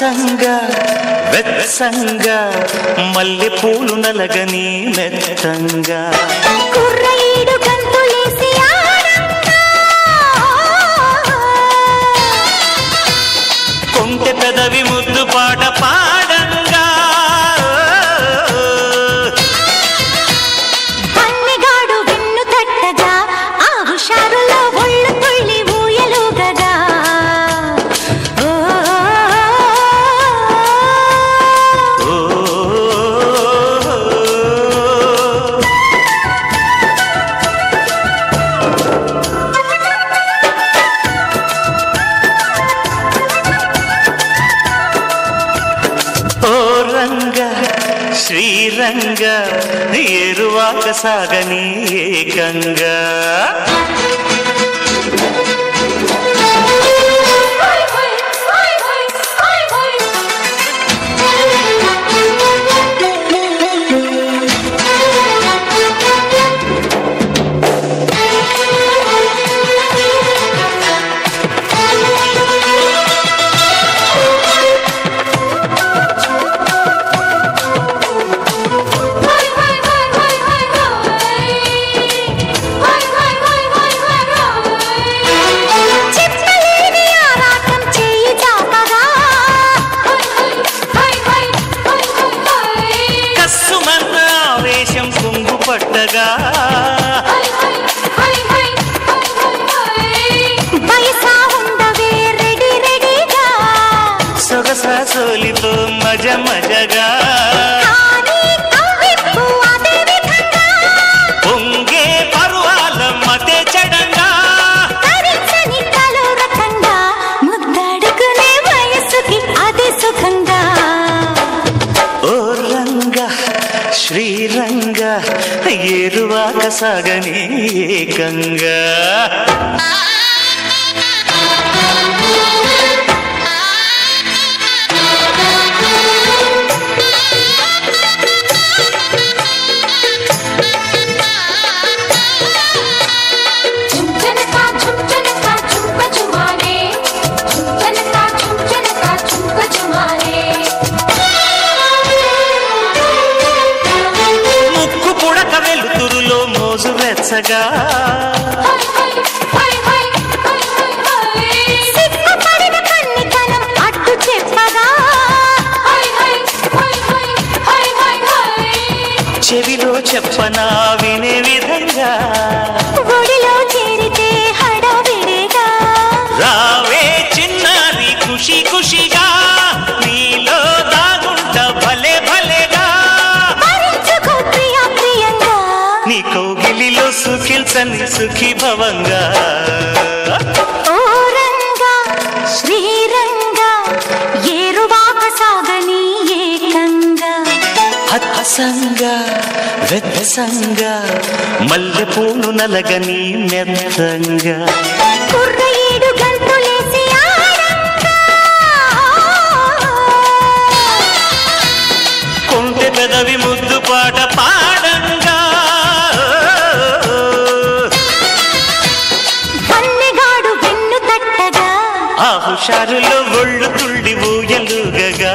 హత్సంగా వెత్సంగా మల్లె పూలు నలగని మెత్తంగా కుర్రయీడు గంతులేసి ఆడంగా కొంటె పెదవి ముద్దు పాట పాడంగా పన్నెగాడు వెన్ను తట్టగా ఆ హుషారులో ఒళ్ళు తుళ్ళి ఊయలుగగా శ్రీరంగ ఏరువాక సాగని ఏకంగా పట్టగా సొగస సోలితో మజ మజగా పొంగే పర్వాల మతే చడంగా ముద్దాడుకునే వయసుకి అది సుఖంగా ఓ రంగ శ్రీరంగ ఏరువాక సాగని ఏకంగా వెలుతురులో మోజు వెచ్చగా అడ్డు చెప్పగా చెవిలో చెప్పనా వినే విధంగా ఒడిలో చేరితే హడావిడిగా రావే చిన్నారి ఖుషి ఖుషిగా నీలో దాగుంట భలే భలేగా నీ కౌగిలిలో సుఖిల్సని సుఖీ భవంగా ఓ రంగా శ్రీరంగా ఏరువాక సాగని ఏకంగా హత్సంగా వెత్సంగా మల్లె పూలు నలగని మెత్తంగా కుర్రయీడు గంతులేసి ఆడంగా కొంటె పెదవి ముద్దు పాట పాడంగా పన్నెగాడు వెన్ను తట్టగా ఆ హుషారులో ఒళ్ళు తుళ్ళి ఊయలుగగా